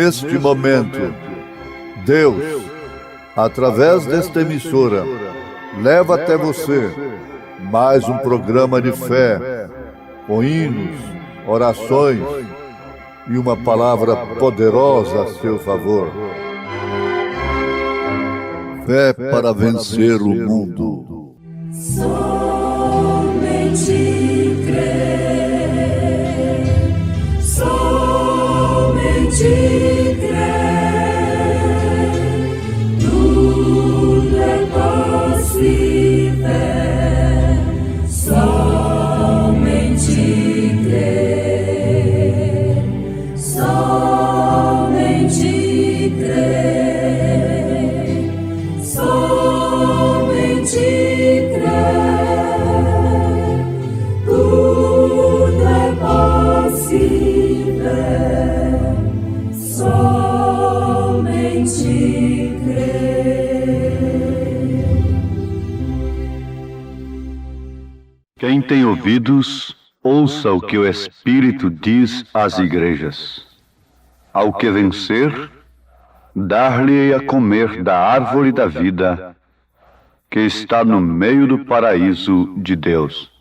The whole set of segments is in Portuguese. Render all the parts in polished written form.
neste momento, Deus, através desta emissora, leva até você mais um programa de fé, com hinos, orações e uma palavra poderosa a seu favor. Fé para vencer o mundo. Somente crer, somente crer, tudo é possível, somente crer, somente crer, somente crer, tudo é possível, somente crer. Quem tem ouvidos, ouça o que o Espírito diz às igrejas. Ao que vencer, dar-lhe a comer da árvore da vida, que está no meio do paraíso de Deus.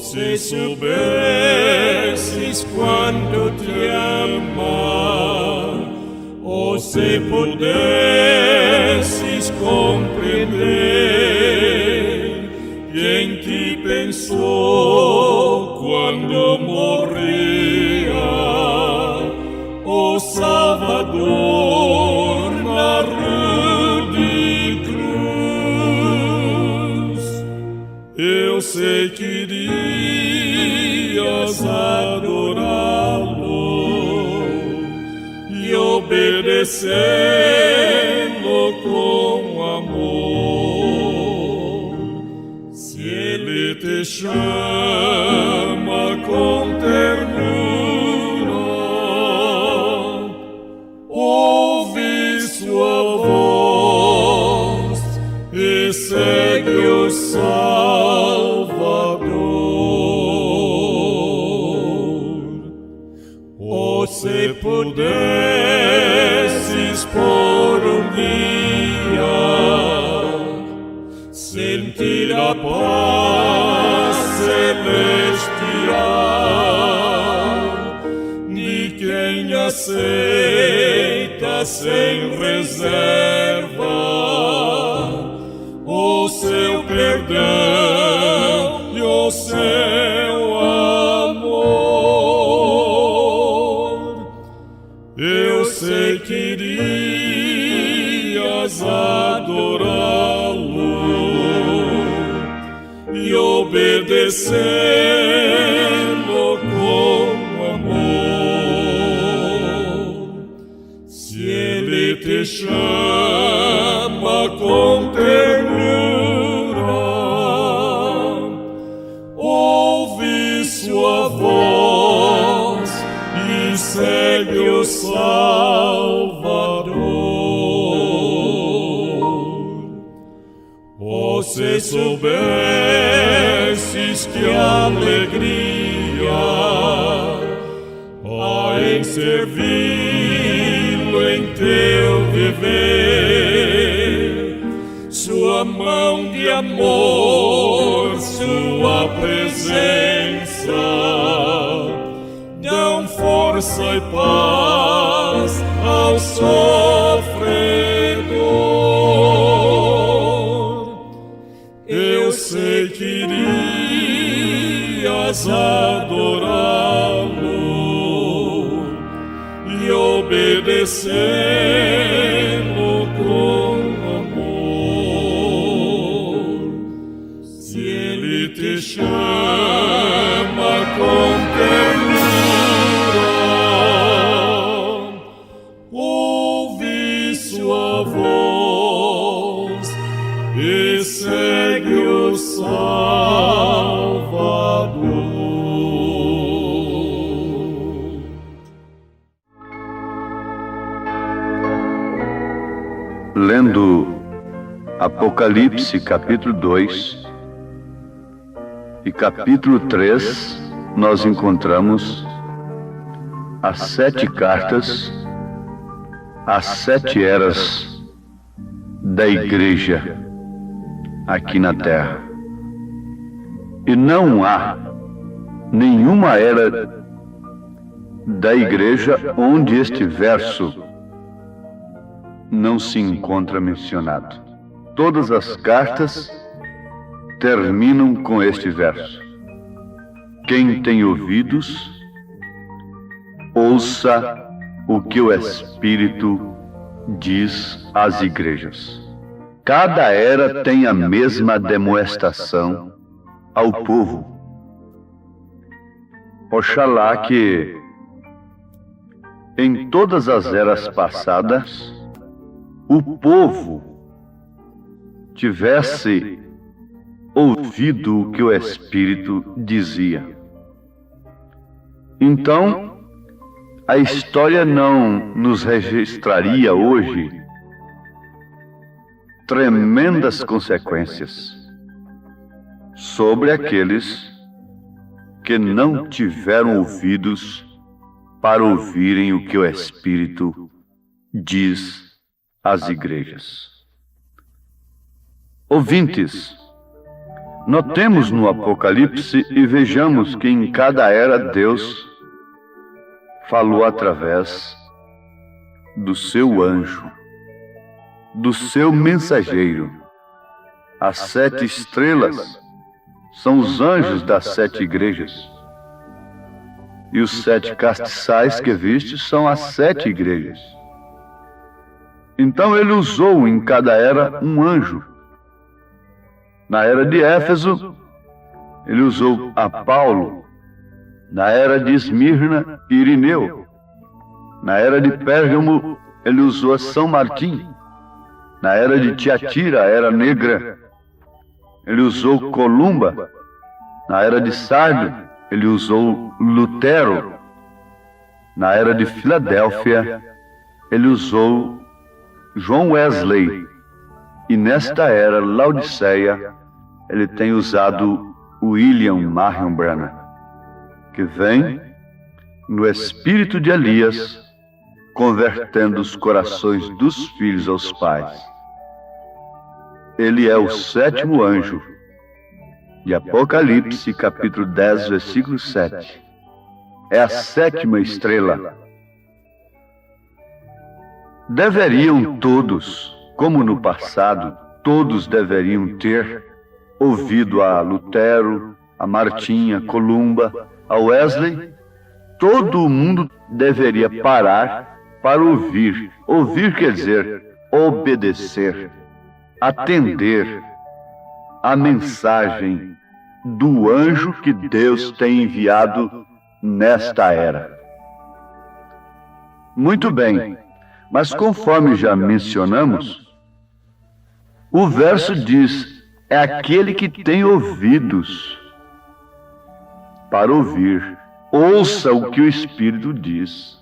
Se soubesses quanto te ama, ou se pudesses compreender quem te pensou quando morria, o Salvador na rude cruz. Eu sei que irias adorá-lo e obedecê-lo com amor. Se ele te chama com ternura, ouve sua voz e segue o se pudesses por um dia sentir a paz celestial de quem aceita sem reserva o seu perdão e o seu amor, eu sei que irias adorá-lo e obedecê-lo com amor. Se ele te chama com ternura, ouve sua voz e segue o Salvador. Oh, se soubesses que alegria há em servi-lo em teu viver, sua mão de amor, sua presença dão força e paz ao sofredor. Eu sei que irias adorá-lo e obedecê-lo com amor. Se ele te chama com ternura, ouve sua voz e segue o Salvador. lendo Apocalipse capítulo 2 e capítulo 3, nós encontramos as 7 cartas, as 7 eras da igreja aqui na terra. E não há nenhuma era da igreja onde este verso não se encontra mencionado. Todas as cartas terminam com este verso: quem tem ouvidos, ouça o que o Espírito diz às igrejas. Cada era tem a mesma demonstração ao povo. Oxalá que em todas as eras passadas o povo tivesse ouvido o que o Espírito dizia. Então, a história não nos registraria hoje tremendas consequências sobre aqueles que não tiveram ouvidos para ouvirem o que o Espírito diz às igrejas. Ouvintes, notemos no Apocalipse e vejamos que em cada era Deus falou através do seu anjo, do seu mensageiro. As 7 estrelas são os anjos das 7 igrejas. E os 7 castiçais que viste são as 7 igrejas. Então ele usou em cada era um anjo. Na era de Éfeso, ele usou a Paulo. Na era de Esmirna, Irineu. Na era de Pérgamo, ele usou a São Martim. Na era de Tiatira, a era negra, ele usou Columba. Na era de Sardo, ele usou Lutero. Na era de Filadélfia, ele usou John Wesley. E nesta era, Laodiceia, ele tem usado William Marion Branham, que vem no espírito de Elias, convertendo os corações dos filhos aos pais. Ele é o 7º anjo de Apocalipse, capítulo 10, versículo 7. É a 7ª estrela. Deveriam todos, como no passado, todos deveriam ter ouvido a Lutero, a Martim, a Columba, a Wesley. Todo mundo deveria parar para ouvir. Ouvir quer dizer obedecer, atender a mensagem do anjo que Deus tem enviado nesta era. Muito bem, mas conforme já mencionamos, o verso diz: é aquele que tem ouvidos para ouvir, ouça o que o Espírito diz.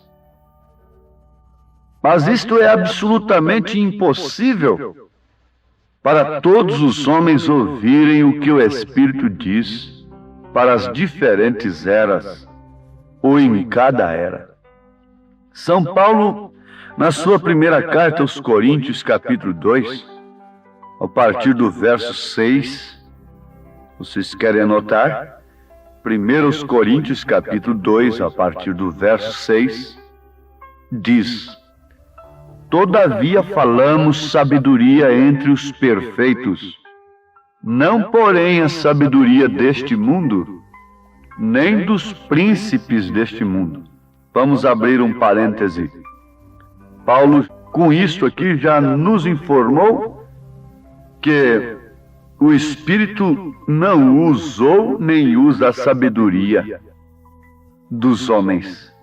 Mas isto é absolutamente impossível para todos os homens ouvirem o que o Espírito diz para as diferentes eras, ou em cada era. São Paulo, na sua primeira carta aos Coríntios, capítulo 2, a partir do verso 6, vocês querem anotar? 1 Coríntios, capítulo 2, a partir do verso 6, diz: todavia falamos sabedoria entre os perfeitos, não porém a sabedoria deste mundo, nem dos príncipes deste mundo. Vamos abrir um parêntese. Paulo, com isto aqui, já nos informou que o Espírito não usou nem usa a sabedoria dos homens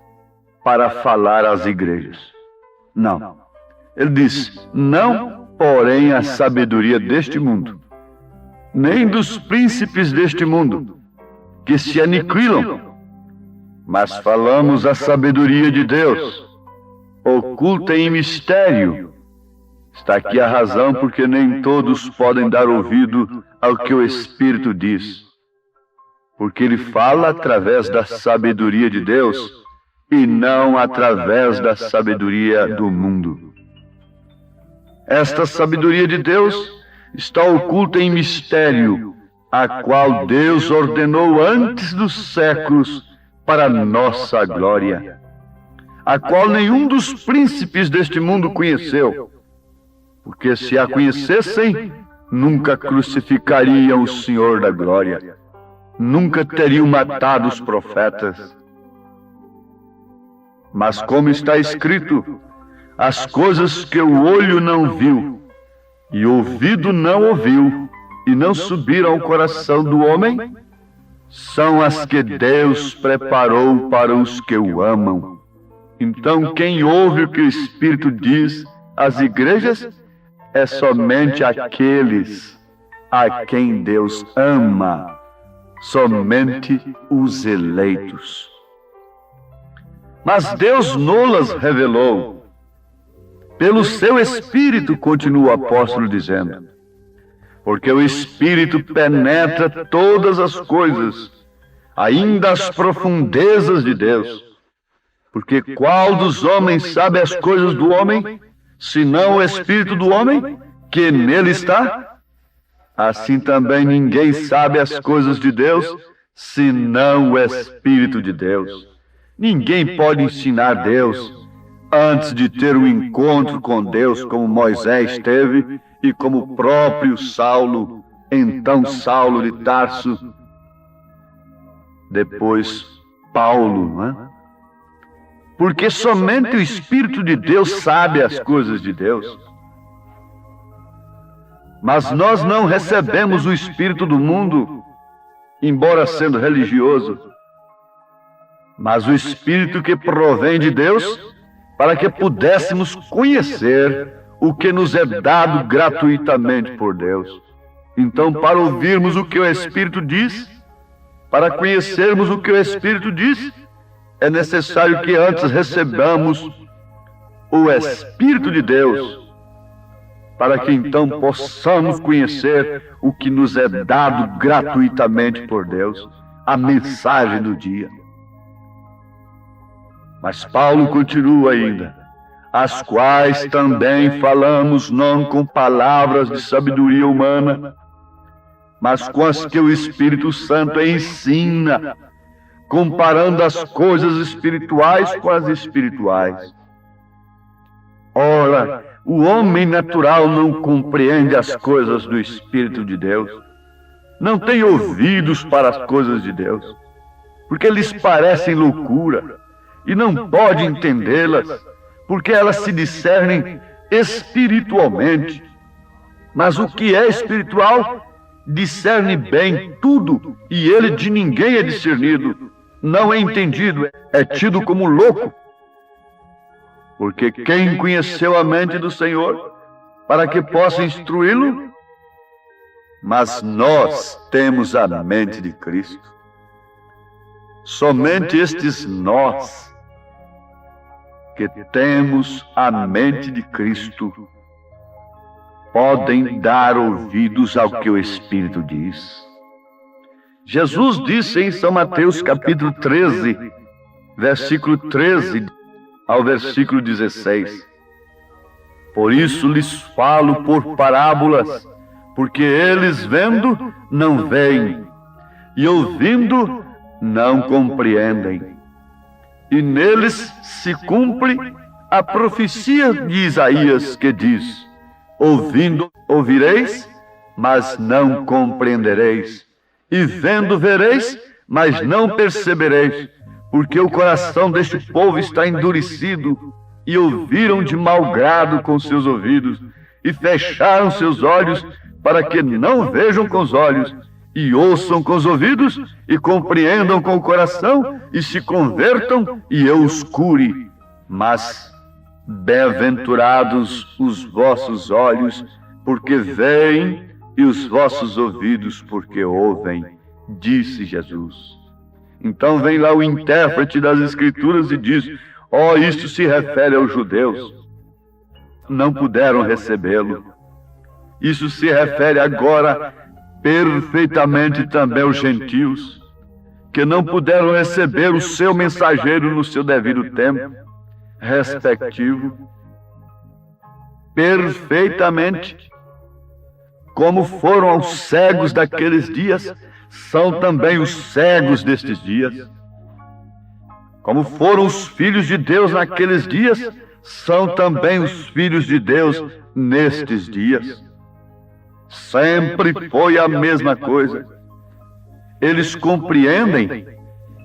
para falar às igrejas. Não. Ele diz: não, porém, a sabedoria deste mundo, nem dos príncipes deste mundo, que se aniquilam, mas falamos a sabedoria de Deus, oculta em mistério, Está aqui a razão porque nem todos podem dar ouvido ao que o Espírito diz. Porque ele fala através da sabedoria de Deus e não através da sabedoria do mundo. Esta sabedoria de Deus está oculta em mistério, a qual Deus ordenou antes dos séculos para nossa glória, a qual nenhum dos príncipes deste mundo conheceu, porque se a conhecessem, nunca crucificariam o Senhor da glória, nunca teriam matado os profetas. Mas como está escrito, as coisas que o olho não viu, e o ouvido não ouviu, e não subiram ao coração do homem, são as que Deus preparou para os que o amam. Então, quem ouve o que o Espírito diz às igrejas é somente aqueles a quem Deus ama, somente os eleitos. Mas Deus nolas revelou. Pelo seu Espírito, continua o apóstolo dizendo, porque o Espírito penetra todas as coisas, ainda as profundezas de Deus. Porque qual dos homens sabe as coisas do homem, senão o Espírito do homem, que nele está? Assim também ninguém sabe as coisas de Deus, senão o Espírito de Deus. Ninguém pode ensinar Deus antes de ter um encontro com Deus, como Moisés teve, e como o próprio Saulo, então Saulo de Tarso, depois Paulo, não é? Porque somente o Espírito de Deus sabe as coisas de Deus. Mas nós não recebemos o Espírito do mundo, embora sendo religioso, mas o Espírito que provém de Deus, para que pudéssemos conhecer o que nos é dado gratuitamente por Deus. Então, para ouvirmos o que o Espírito diz, para conhecermos o que o Espírito diz, é necessário que antes recebamos o Espírito de Deus, para que então possamos conhecer o que nos é dado gratuitamente por Deus, a mensagem do dia. Mas Paulo continua ainda, as quais também falamos não com palavras de sabedoria humana, mas com as que o Espírito Santo ensina, comparando as coisas espirituais com as espirituais. Ora, o homem natural não compreende as coisas do Espírito de Deus, não tem ouvidos para as coisas de Deus, porque lhes parecem loucura, e não pode entendê-las, porque elas se discernem espiritualmente. Mas o que é espiritual discerne bem tudo, e ele de ninguém é discernido, não é entendido, é tido como louco. Porque quem conheceu a mente do Senhor, para que possa instruí-lo? Mas nós temos a mente de Cristo. Somente estes nós, que temos a mente de Cristo, podem dar ouvidos ao que o Espírito diz. Jesus disse em São Mateus capítulo 13, versículo 13 ao versículo 16, por isso lhes falo por parábolas, porque eles vendo não veem, e ouvindo não compreendem. E neles se cumpre a profecia de Isaías que diz, ouvindo ouvireis, mas não compreendereis, e vendo vereis, mas não percebereis, porque o coração deste povo está endurecido, e ouviram de mau grado com seus ouvidos, e fecharam seus olhos, para que não vejam com os olhos, e ouçam com os ouvidos, e compreendam com o coração, e se convertam, e eu os cure. Mas bem-aventurados os vossos olhos, porque veem, e os vossos ouvidos, porque ouvem, disse Jesus. Então vem lá o intérprete das Escrituras e diz, isto se refere aos judeus. não puderam recebê-lo. Isso se refere agora perfeitamente também aos gentios, que não puderam receber o seu mensageiro no seu devido tempo respectivo. Perfeitamente, como foram aos cegos daqueles dias, são também os cegos destes dias. Como foram os filhos de Deus naqueles dias, são também os filhos de Deus nestes dias. Sempre foi a mesma coisa. Eles compreendem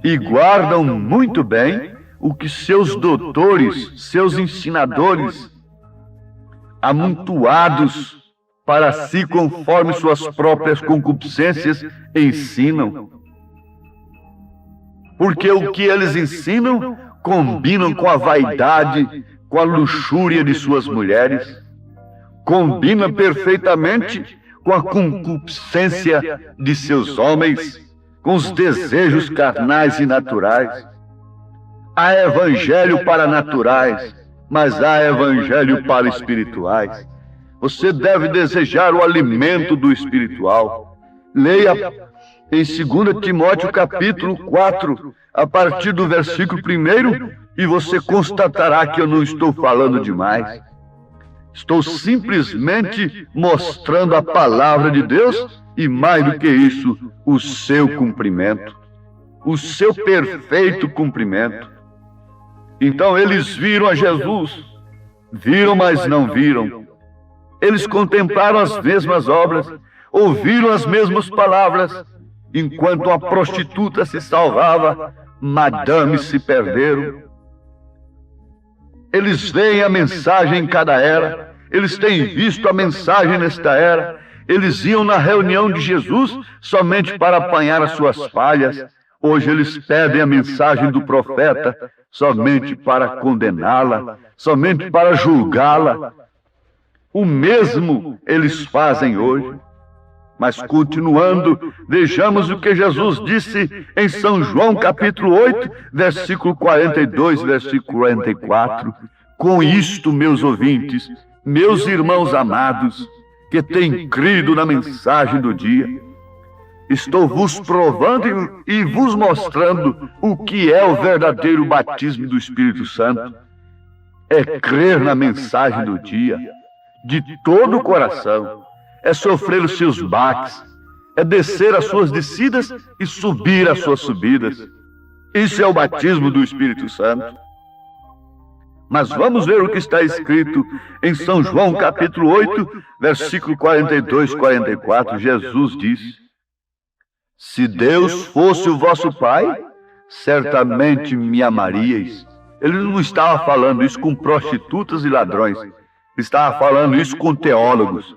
e guardam muito bem o que seus doutores, seus ensinadores, amontoados para si conforme suas próprias concupiscências, ensinam. Porque o que eles ensinam combinam com a vaidade, com a luxúria de suas mulheres, combina perfeitamente com a concupiscência de seus homens, com os desejos carnais e naturais. Há evangelho para naturais, mas há evangelho para espirituais. Você deve desejar o alimento do espiritual. Leia em 2 Timóteo capítulo 4, a partir do versículo 1, e você constatará que eu não estou falando demais. Estou simplesmente mostrando a palavra de Deus e, mais do que isso, o seu cumprimento, o seu perfeito cumprimento. Então eles viram a Jesus, viram, mas não viram. Eles contemplaram as mesmas obras, ouviram as mesmas palavras. Enquanto a prostituta se salvava, madames se perderam. Eles veem a mensagem em cada era, eles têm visto a mensagem nesta era. Eles iam na reunião de Jesus somente para apanhar as suas falhas. Hoje eles pedem a mensagem do profeta somente para condená-la, somente para julgá-la. O mesmo eles fazem hoje. Mas continuando, vejamos o que Jesus disse em São João capítulo 8, versículo 42, versículo 44. Com isto, meus ouvintes, meus irmãos amados, que têm crido na mensagem do dia, estou vos provando e vos mostrando o que é o verdadeiro batismo do Espírito Santo. É crer na mensagem do dia, de todo o coração. É sofrer os seus baques, é descer as suas descidas e subir as suas subidas. Isso é o batismo do Espírito Santo. Mas vamos ver o que está escrito em São João capítulo 8, versículo 42, 44. Jesus disse: se Deus fosse o vosso Pai, certamente me amaríeis. Ele não estava falando isso com prostitutas e ladrões, ele estava falando isso com teólogos.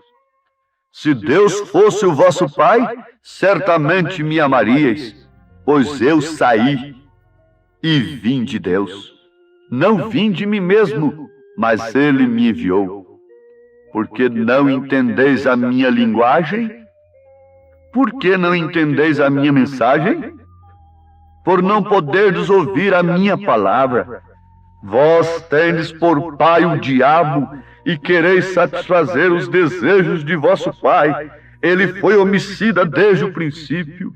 Se Deus fosse o vosso Pai, certamente me amaríeis, pois eu saí e vim de Deus. Não vim de mim mesmo, mas Ele me enviou. Porque não entendeis a minha linguagem? Por que não entendeis a minha mensagem? Por não poderdes ouvir a minha palavra. Vós tendes por pai o diabo, e quereis satisfazer os desejos de vosso pai. Ele foi homicida desde o princípio.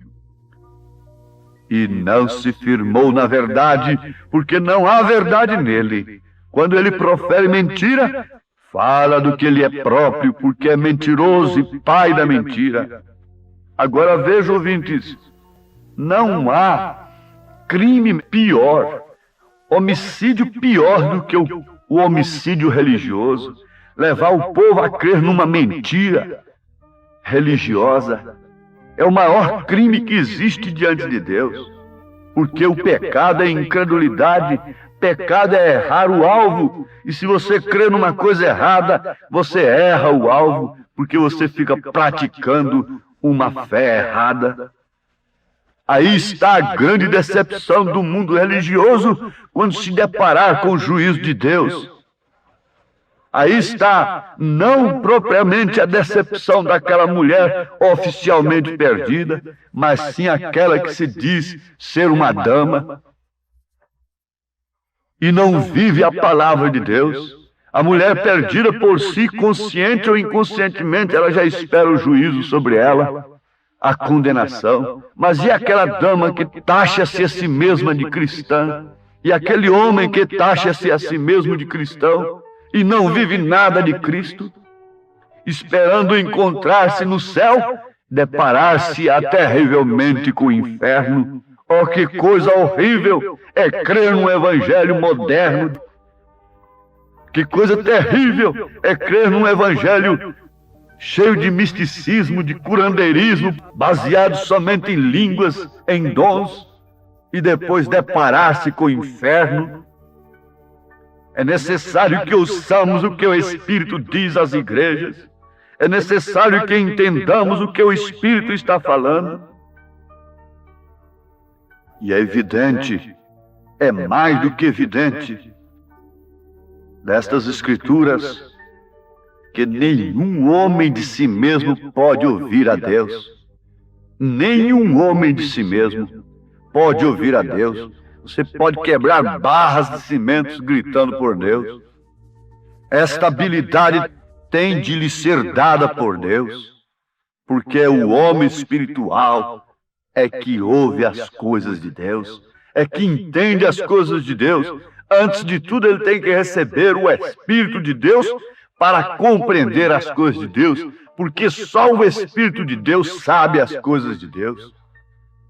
E não se firmou na verdade, porque não há verdade nele. Quando ele profere mentira, fala do que ele é próprio, porque é mentiroso e pai da mentira. Agora veja, ouvintes, não há crime pior, homicídio pior do que o homicídio religioso, levar o povo a crer numa mentira religiosa. É o maior crime que existe diante de Deus, porque o pecado é incredulidade, pecado é errar o alvo, e se você crê numa coisa errada, você erra o alvo, porque você fica praticando uma fé errada. Aí está a grande decepção do mundo religioso quando se deparar com o juízo de Deus. Aí está não propriamente a decepção daquela mulher oficialmente perdida, mas sim aquela que se diz ser uma dama e não vive a palavra de Deus. A mulher perdida por si, consciente ou inconscientemente, ela já espera o juízo sobre ela, a condenação. Mas e aquela dama que taxa-se a si mesma de cristã? E aquele homem que taxa-se a si mesmo de cristão e não vive nada de Cristo, esperando encontrar-se no céu, deparar-se terrivelmente com o inferno? Oh, que coisa horrível é crer num evangelho moderno. Que coisa terrível é crer num evangelho cheio de misticismo, de curandeirismo, baseado somente em línguas, em dons, e depois deparar-se com o inferno. É necessário que ouçamos o que o Espírito diz às igrejas. É necessário que entendamos o que o Espírito está falando. E é evidente, é mais do que evidente, destas Escrituras, que nenhum homem de si mesmo pode ouvir a Deus. Nenhum homem de si mesmo pode ouvir a Deus. Você pode quebrar barras de cimentos gritando por Deus. Esta habilidade tem de lhe ser dada por Deus, porque o homem espiritual é que ouve as coisas de Deus, é que entende as coisas de Deus. Antes de tudo, ele tem que receber o Espírito de Deus para compreender as coisas de Deus, porque só o Espírito de Deus sabe as coisas de Deus.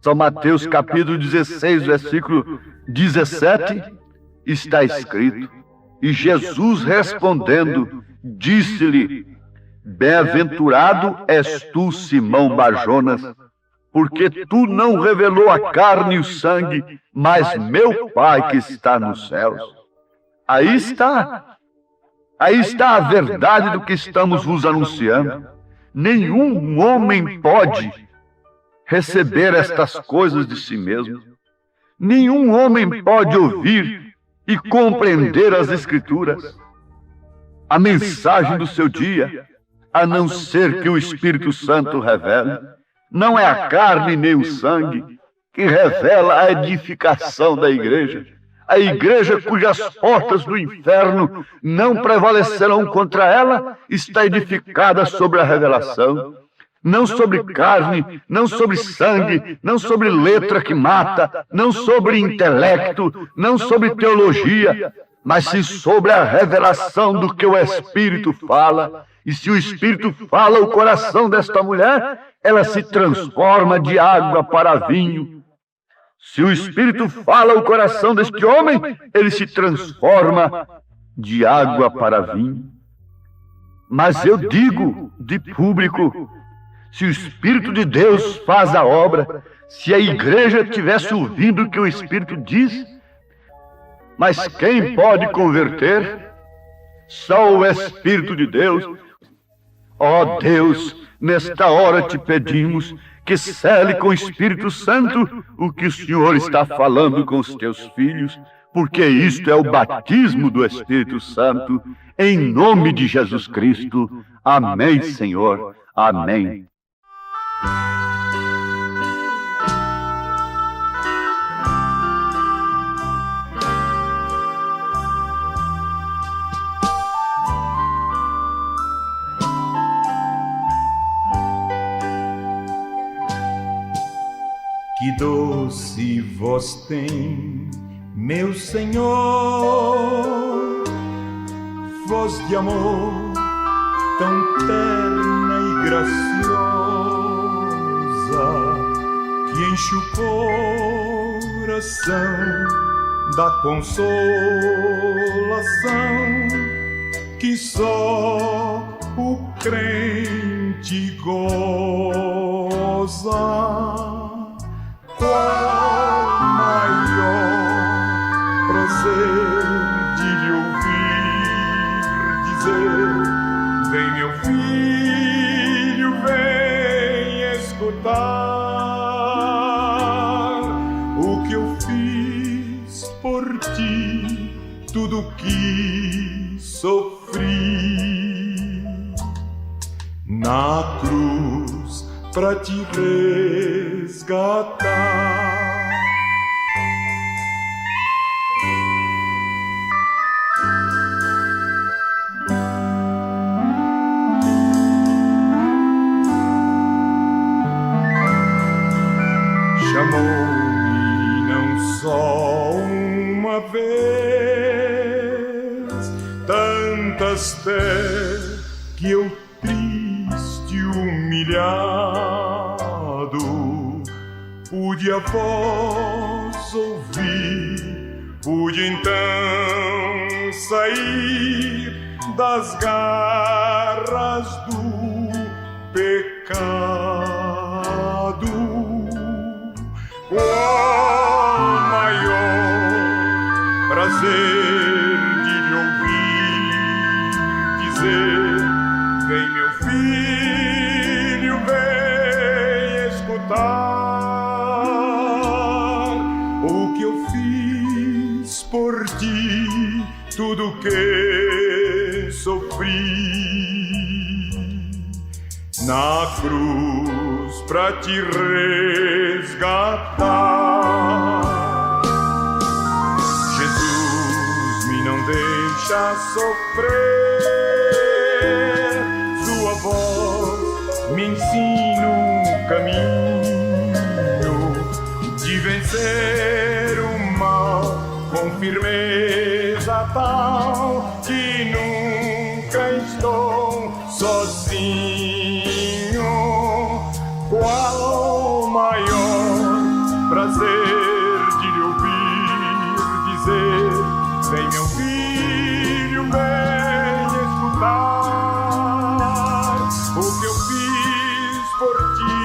São Mateus capítulo 16, versículo 17, está escrito: e Jesus respondendo, disse-lhe: bem-aventurado és tu, Simão Barjonas, porque tu não revelou a carne e o sangue, mas meu Pai que está nos céus. Aí está a verdade do que estamos vos anunciando. Nenhum homem pode receber estas coisas de si mesmo. Nenhum homem pode ouvir e compreender as Escrituras, a mensagem do seu dia, a não ser que o Espírito Santo revele. Não é a carne nem o sangue que revela a edificação da igreja. A igreja cujas portas do inferno não prevalecerão contra ela está edificada sobre a revelação. Não sobre carne, não sobre sangue, não sobre letra que mata, não sobre intelecto, não sobre teologia, mas sim sobre a revelação do que o Espírito fala. E se o Espírito fala o coração desta mulher, ela se transforma de água para vinho. Se o Espírito fala o coração deste homem, ele se transforma de água para vinho. Mas eu digo de público, se o Espírito de Deus faz a obra, se a igreja tivesse ouvindo o que o Espírito diz, mas quem pode converter? Só o Espírito de Deus. Ó Deus, nesta hora te pedimos que cele com o Espírito Santo o que o Senhor está falando com os teus filhos, porque isto é o batismo do Espírito Santo, em nome de Jesus Cristo. Amém, Senhor. Amém. Que doce voz tem, meu Senhor, voz de amor tão terna e graciosa, que enche o coração da consolação que só o crente goza. Qual maior prazer de lhe ouvir dizer: vem meu filho, vem escutar o que eu fiz por ti, tudo que sofri na cruz pra te resgatar. tantas até que eu triste e humilhado pude a voz ouvir, pude então sair das garras do pecado. Qual maior prazer de lhe ouvir dizer: vem meu filho, vem escutar o que eu fiz por ti, tudo que sofri na cruz pra te resgatar. Jesus me não deixa sofrer, sua voz me ensina um caminho de vencer o mal com firmeza tal que nunca estou sozinho. Qual o maior prazer de lhe ouvir dizer: vem meu filho, vem escutar o que eu fiz por ti,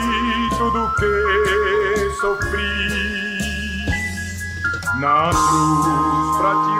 tudo que sofri na cruz pra te